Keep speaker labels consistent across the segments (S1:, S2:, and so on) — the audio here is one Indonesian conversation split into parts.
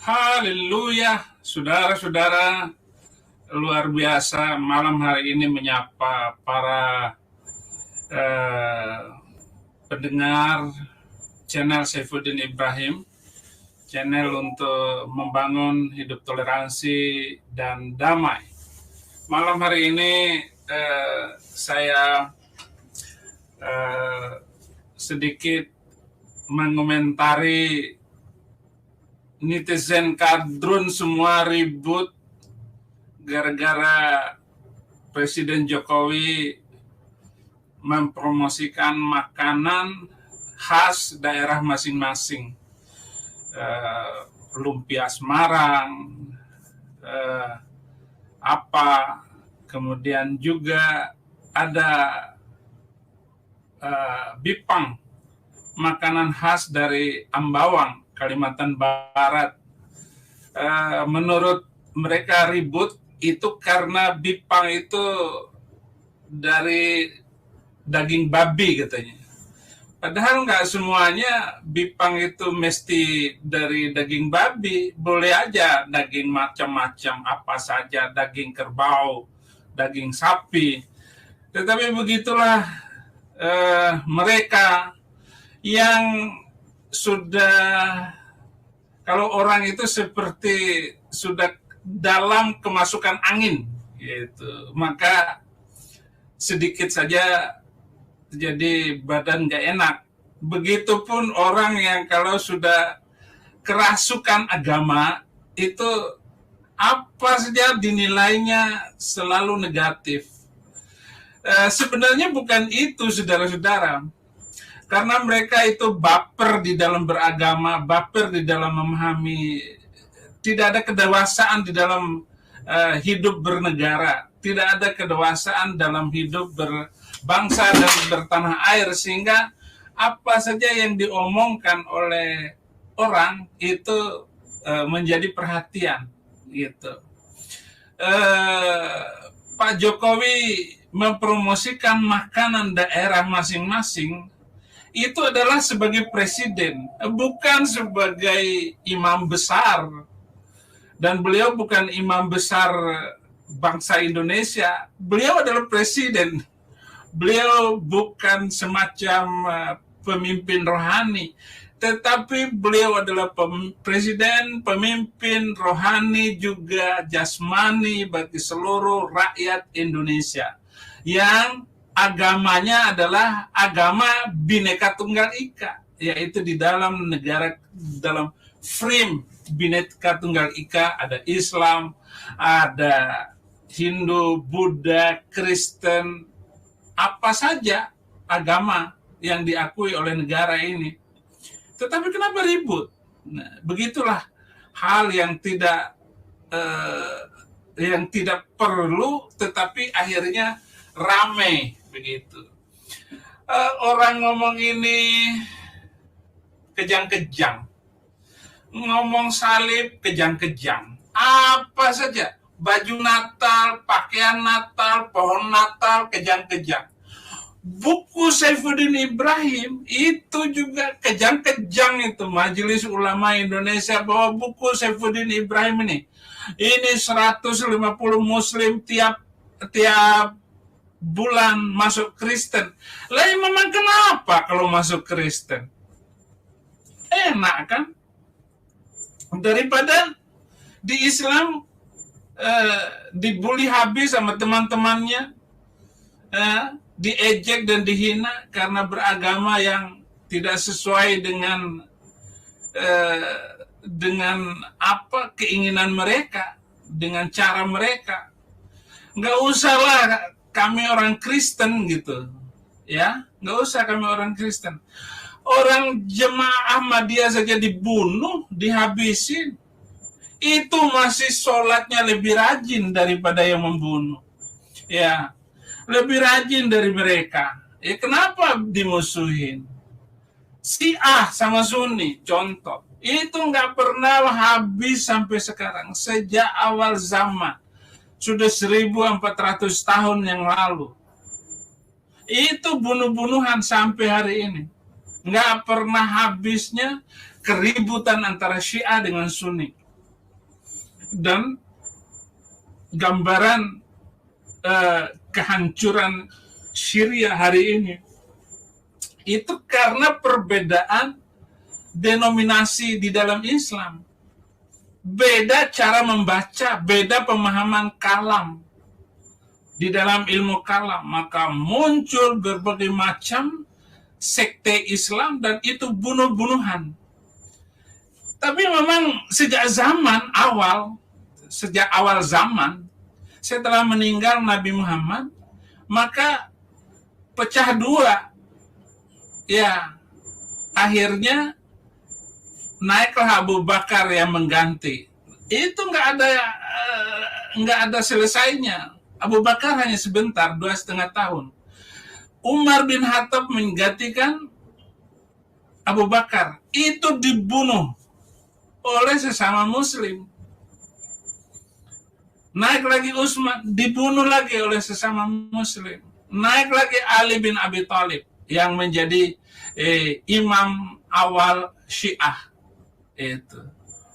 S1: Haleluya, saudara-saudara, luar biasa malam hari ini menyapa para eh, pendengar channel Saifuddin Ibrahim, channel untuk membangun hidup toleransi dan damai. Malam hari ini saya sedikit mengomentari netizen kadrun semua ribut gara-gara Presiden Jokowi mempromosikan makanan khas daerah masing-masing, lumpia Semarang, kemudian juga ada bipang, makanan khas dari Ambawang, Kalimantan Barat. Menurut mereka ribut itu karena bipang itu dari daging babi katanya. Padahal nggak semuanya bipang itu mesti dari daging babi, boleh aja daging macam-macam apa saja, daging kerbau, daging sapi. Tetapi begitulah mereka yang sudah, kalau orang itu seperti sudah dalam kemasukan angin gitu, maka sedikit saja jadi badan gak enak. Begitupun orang yang kalau sudah kerasukan agama itu apa saja dinilainya selalu negatif. Sebenarnya bukan itu, saudara-saudara. Karena mereka itu baper di dalam beragama, baper di dalam memahami, tidak ada kedewasaan di dalam hidup bernegara, tidak ada kedewasaan dalam hidup berbangsa dan bertanah air, sehingga apa saja yang diomongkan oleh orang itu menjadi perhatian gitu. Pak Jokowi mempromosikan makanan daerah masing-masing itu adalah sebagai presiden, bukan sebagai imam besar. Dan beliau bukan imam besar bangsa Indonesia, beliau adalah presiden. Beliau bukan semacam pemimpin rohani, tetapi beliau adalah presiden, pemimpin rohani juga jasmani bagi seluruh rakyat Indonesia yang agamanya adalah agama Bhinneka Tunggal Ika, yaitu di dalam negara, dalam frame Bhinneka Tunggal Ika ada Islam, ada Hindu, Buddha, Kristen, apa saja agama yang diakui oleh negara ini. Tetapi kenapa ribut? Nah, begitulah hal yang tidak perlu, tetapi akhirnya ramai begitu. Orang ngomong ini kejang-kejang, ngomong salib kejang-kejang, apa saja, baju Natal, pakaian Natal, pohon Natal, kejang-kejang. Buku Saifuddin Ibrahim itu juga kejang-kejang itu. Majelis Ulama Indonesia bahwa buku Saifuddin Ibrahim ini 150 muslim tiap bulan masuk Kristen. Lah memang kenapa kalau masuk Kristen? Enak kan? Daripada di Islam dibully habis sama teman-temannya, diejek dan dihina karena beragama yang tidak sesuai dengan apa keinginan mereka, dengan cara mereka. Nggak usahlah kami orang Kristen gitu, ya, nggak usah kami orang Kristen. Orang jemaah Ahmadiyah saja dibunuh, dihabisin, itu masih sholatnya lebih rajin daripada yang membunuh, ya, lebih rajin dari mereka. Ya kenapa dimusuhin? Syiah sama Sunni, contoh, itu nggak pernah habis sampai sekarang, sejak awal zaman. Sudah 1400 tahun yang lalu. Itu bunuh-bunuhan sampai hari ini. Nggak pernah habisnya keributan antara Syiah dengan Sunni. dan gambaran kehancuran Syria hari ini itu karena perbedaan denominasi di dalam Islam. Beda cara membaca, beda pemahaman kalam di dalam ilmu kalam, maka muncul berbagai macam sekte Islam dan itu bunuh-bunuhan. Tapi memang sejak awal zaman, setelah meninggal Nabi Muhammad, maka pecah dua. Ya, akhirnya naiklah Abu Bakar yang mengganti. Itu nggak ada selesainya. Abu Bakar hanya sebentar, 2,5 tahun. Umar bin Khattab menggantikan Abu Bakar. Itu dibunuh oleh sesama Muslim. Naik lagi Utsman, dibunuh lagi oleh sesama Muslim. Naik lagi Ali bin Abi Thalib yang menjadi imam awal Syiah. Itu.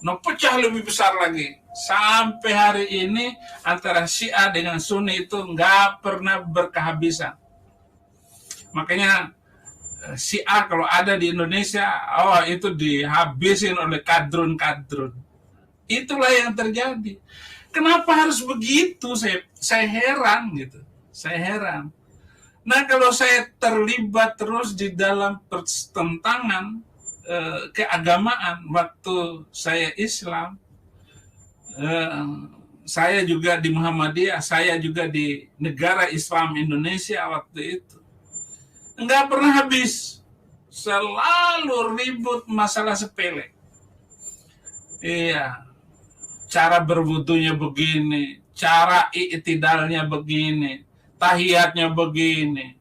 S1: Pecah lebih besar lagi. Sampai hari ini antara Syiah dengan Sunni itu nggak pernah berkehabisan. Makanya Syiah kalau ada di Indonesia, itu dihabisin oleh kadrun-kadrun. Itulah yang terjadi. Kenapa harus begitu? Saya heran gitu. Saya heran. Nah, kalau saya terlibat terus di dalam pertentangan keagamaan waktu saya Islam, saya juga di Muhammadiyah, saya juga di negara Islam Indonesia waktu itu, nggak pernah habis, selalu ribut masalah sepele. Iya, cara berwudunya begini, cara i'tidalnya begini, tahiyatnya begini,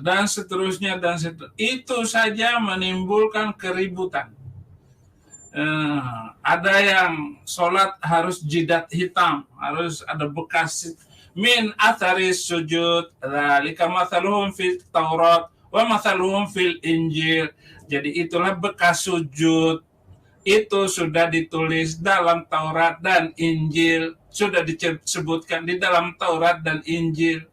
S1: dan seterusnya dan seterusnya. Itu saja menimbulkan keributan. Ada yang sholat harus jidat hitam, harus ada bekas min atharis sujud, dzalika mathaluhum fit Taurat wa mathaluhum fil Injil. Jadi itulah bekas sujud. Itu sudah ditulis dalam Taurat dan Injil, sudah disebutkan di dalam Taurat dan Injil.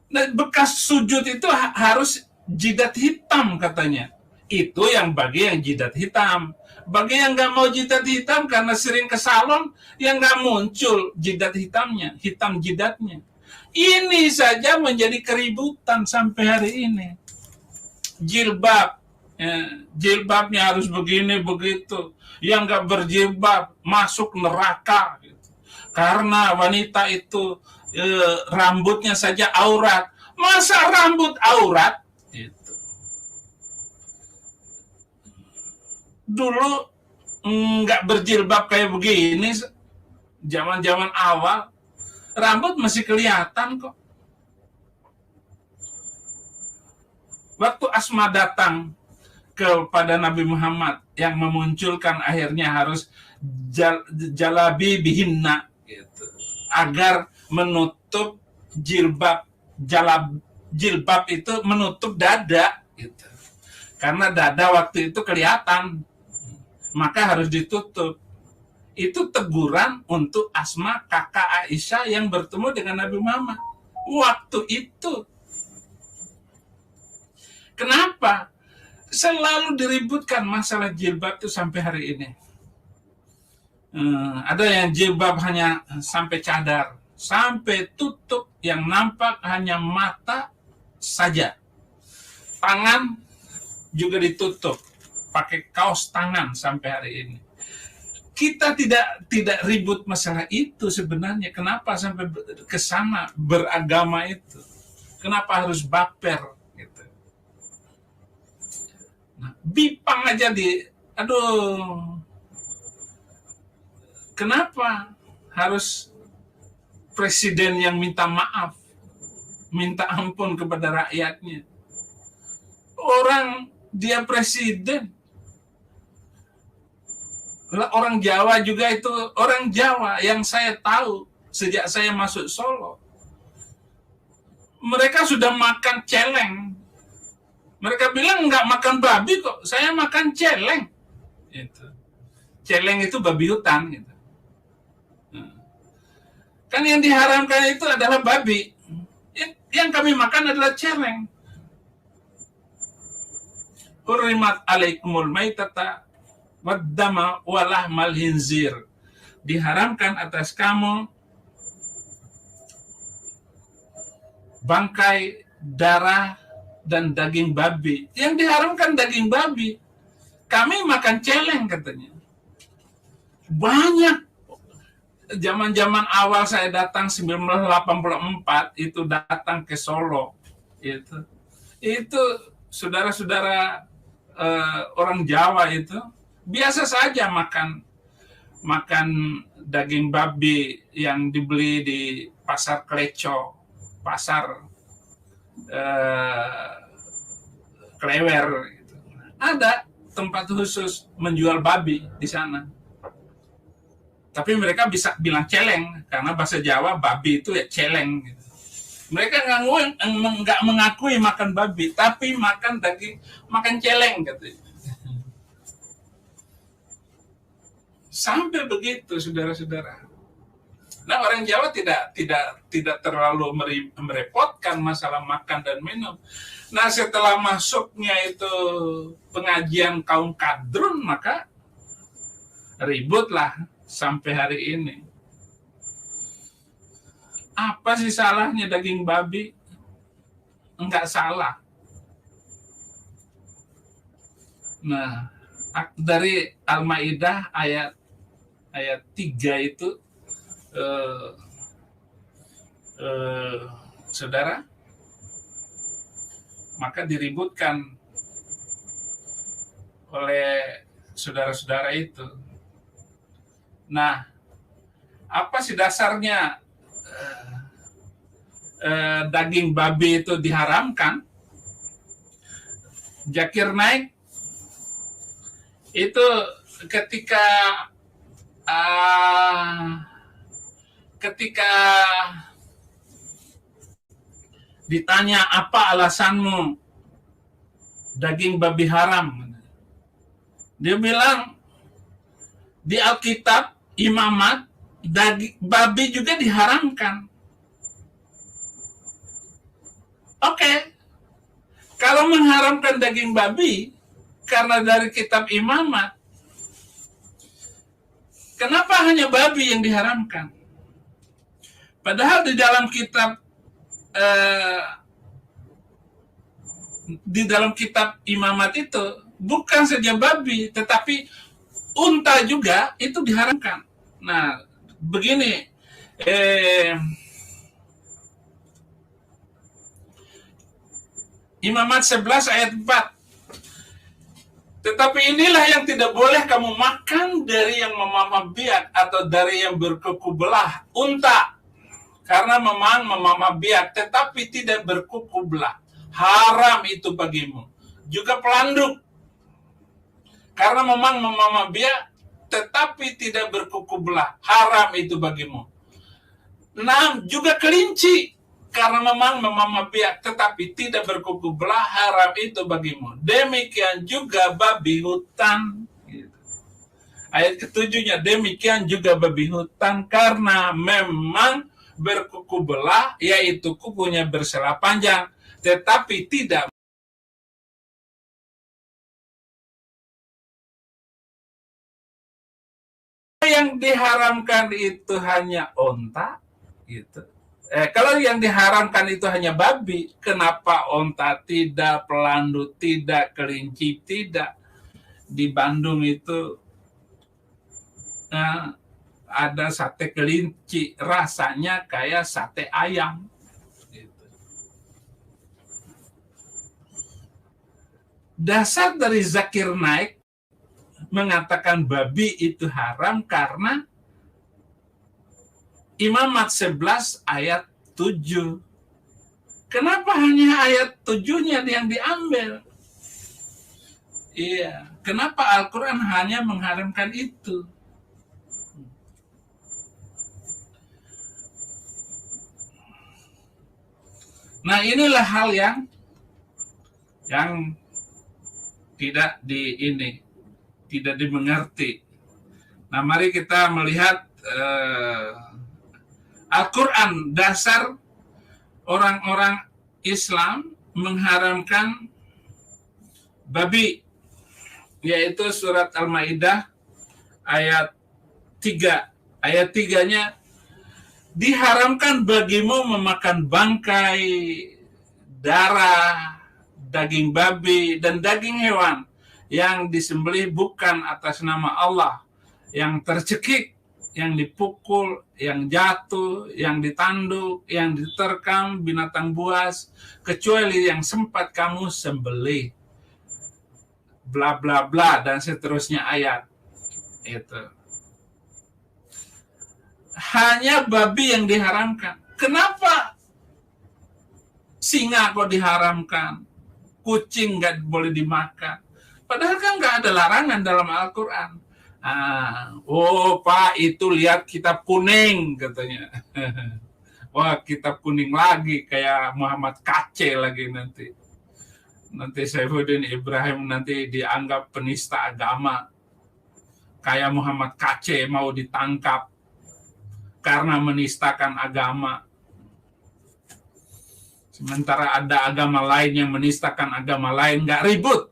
S1: Nah, bekas sujud itu harus jidat hitam katanya. Itu yang bagi yang jidat hitam. Bagi yang nggak mau jidat hitam karena sering ke salon, yang nggak muncul jidat hitamnya, hitam jidatnya. Ini saja menjadi keributan sampai hari ini. Jilbab, jilbabnya harus begini begitu. Yang nggak berjilbab masuk neraka. Gitu. Karena wanita itu rambutnya saja aurat. Masa rambut aurat? Gitu. Dulu nggak berjilbab kayak begini, zaman-zaman awal, rambut masih kelihatan kok. Waktu Asma datang kepada Nabi Muhammad yang memunculkan akhirnya harus jalabi bihinna, gitu, agar menutup jilbab. Jilbab itu menutup dada, gitu. Karena dada waktu itu kelihatan, maka harus ditutup. Itu teguran untuk Asma, kakak Aisyah yang bertemu dengan Nabi Muhammad waktu itu. Kenapa? Selalu diributkan masalah jilbab itu sampai hari ini. Ada yang jilbab hanya sampai cadar, sampai tutup, yang nampak hanya mata saja. Tangan juga ditutup, pakai kaos tangan sampai hari ini. Kita tidak ribut masalah itu sebenarnya. Kenapa sampai ke sana beragama itu? Kenapa harus baper? Gitu. Nah, bipang aja kenapa harus presiden yang minta maaf, minta ampun kepada rakyatnya? Orang dia presiden. Orang Jawa juga itu, orang Jawa yang saya tahu sejak saya masuk Solo, mereka sudah makan celeng. Mereka bilang nggak makan babi kok, saya makan celeng. Itu. Celeng itu babi hutan. Gitu. Kan yang diharamkan itu adalah babi. Yang kami makan adalah celeng. Hurrimat alaikumul maitata waddama walahmal hinzir. Diharamkan atas kamu bangkai, darah, dan daging babi. Yang diharamkan daging babi. Kami makan celeng katanya. Banyak. Zaman-zaman awal saya datang 1984 itu datang ke Solo. Itu saudara-saudara orang Jawa itu biasa saja makan daging babi yang dibeli di pasar Kleco, pasar Klewer. Ada tempat khusus menjual babi di sana. Tapi mereka bisa bilang celeng karena bahasa Jawa babi itu ya celeng. Gitu. Mereka nggak mengakui makan babi, tapi makan daging, makan celeng katanya. Sampai begitu, saudara-saudara. Nah, orang Jawa tidak terlalu merepotkan masalah makan dan minum. Nah, setelah masuknya itu pengajian kaum kadrun, maka ributlah sampai hari ini. Apa sih salahnya daging babi? Enggak salah. Nah, dari Al-Maidah ayat 3 itu saudara, maka diributkan oleh saudara-saudara itu. Nah, apa sih dasarnya daging babi itu diharamkan? Zakir Naik itu ketika ditanya apa alasanmu daging babi haram, dia bilang di Alkitab Imamat daging babi juga diharamkan. Oke. Kalau mengharamkan daging babi karena dari kitab Imamat, kenapa hanya babi yang diharamkan? Padahal di dalam kitab Imamat itu bukan saja babi, tetapi unta juga itu diharamkan. Nah, begini, Imamat 11 ayat 4. Tetapi inilah yang tidak boleh kamu makan dari yang memamah biak atau dari yang berkuku belah, unta. Karena memamah biak tetapi tidak berkuku belah. Haram itu bagimu. Juga pelanduk. Karena memamah biak tetapi tidak berkuku belah. Haram itu bagimu. 6. Juga kelinci. Karena memamah biak tetapi tidak berkuku belah, haram itu bagimu. Demikian juga babi hutan. Ayat ketujuhnya, demikian juga babi hutan karena memang berkuku belah, yaitu kukunya bersela panjang, tetapi tidak yang diharamkan itu hanya onta, gitu. Kalau yang diharamkan itu hanya babi, kenapa onta tidak, pelanduk tidak, kelinci tidak? Di Bandung itu ada sate kelinci, rasanya kayak sate ayam. Dasar dari Zakir Naik mengatakan babi itu haram karena Imamat 11 ayat 7. Kenapa hanya ayat 7-nya yang diambil? Iya, kenapa Al-Quran hanya mengharamkan itu? Nah, inilah hal yang tidak dimengerti. Nah, mari kita melihat Al-Quran, dasar orang-orang Islam mengharamkan babi, yaitu surat Al-Maidah ayat 3. Ayat 3-nya, diharamkan bagimu memakan bangkai, darah, daging babi, dan daging hewan yang disembelih bukan atas nama Allah, yang tercekik, yang dipukul, yang jatuh, yang ditanduk, yang diterkam binatang buas, kecuali yang sempat kamu sembelih. Bla bla bla dan seterusnya ayat. Itu. Hanya babi yang diharamkan. Kenapa singa kok diharamkan? Kucing nggak boleh dimakan. Padahal kan nggak ada larangan dalam Al-Quran. Oh Pak, itu lihat kitab kuning katanya. Wah, kitab kuning lagi, kayak Muhammad Kace lagi nanti. Nanti Saifuddin Ibrahim nanti dianggap penista agama. Kayak Muhammad Kace mau ditangkap karena menistakan agama. Sementara ada agama lain yang menistakan agama lain, nggak ribut.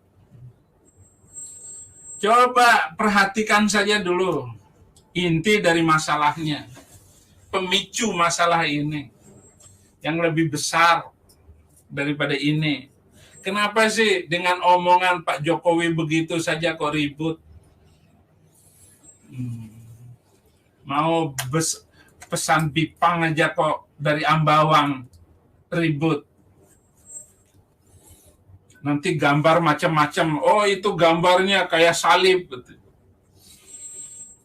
S1: Coba perhatikan saja dulu inti dari masalahnya. Pemicu masalah ini yang lebih besar daripada ini. Kenapa sih dengan omongan Pak Jokowi begitu saja kok ribut? Mau pesan pipang aja kok dari Ambawang ribut. Nanti gambar macam-macam. Oh, itu gambarnya kayak salib.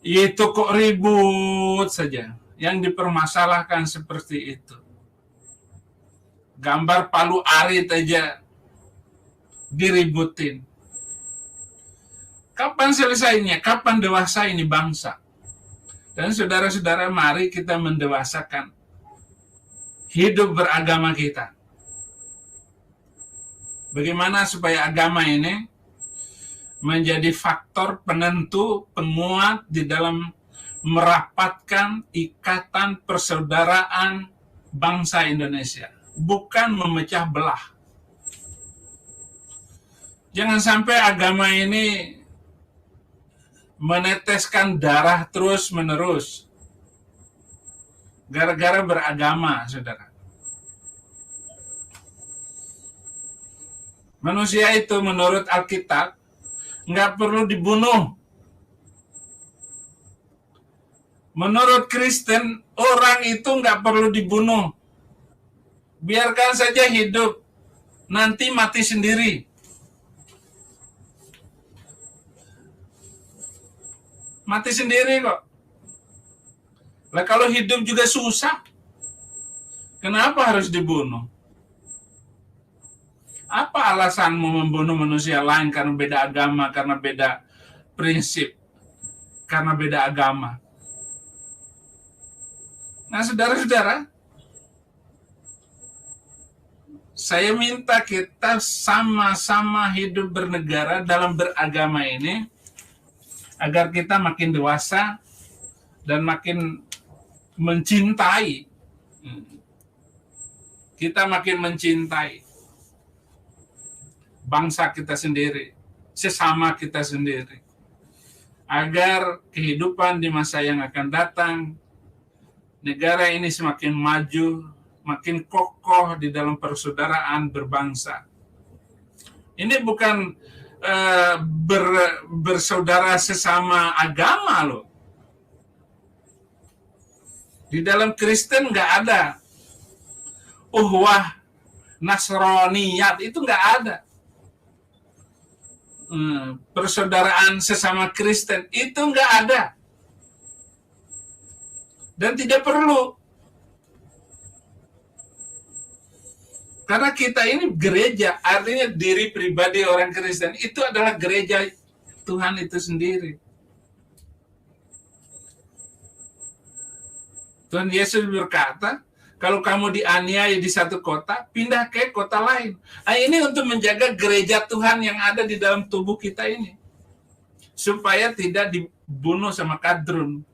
S1: Itu kok ribut saja. Yang dipermasalahkan seperti itu. Gambar Palu Arit aja diributin. Kapan selesainya? Kapan dewasa ini bangsa? Dan saudara-saudara, mari kita mendewasakan hidup beragama kita. Bagaimana supaya agama ini menjadi faktor penentu, penguat di dalam merapatkan ikatan persaudaraan bangsa Indonesia, bukan memecah belah. Jangan sampai agama ini meneteskan darah terus-menerus gara-gara beragama, saudara. Manusia itu menurut Alkitab nggak perlu dibunuh. Menurut Kristen, orang itu nggak perlu dibunuh. Biarkan saja hidup, nanti mati sendiri. Mati sendiri kok. Lah kalau hidup juga susah, kenapa harus dibunuh? Apa alasanmu membunuh manusia lain karena beda agama, karena beda prinsip, karena beda agama? Nah, saudara-saudara, saya minta kita sama-sama hidup bernegara dalam beragama ini, agar kita makin dewasa dan makin mencintai. Kita makin mencintai bangsa kita sendiri, sesama kita sendiri. Agar kehidupan di masa yang akan datang, negara ini semakin maju, makin kokoh di dalam persaudaraan berbangsa. Ini bukan bersaudara sesama agama loh. Di dalam Kristen nggak ada uhwah Nasraniyat, itu nggak ada. Persaudaraan sesama Kristen itu nggak ada dan tidak perlu, karena kita ini gereja, artinya diri pribadi orang Kristen itu adalah gereja Tuhan itu sendiri. Tuhan Yesus berkata, kalau kamu dianiaya di satu kota, pindah ke kota lain. Nah, ini untuk menjaga gereja Tuhan yang ada di dalam tubuh kita ini. Supaya tidak dibunuh sama kadrun.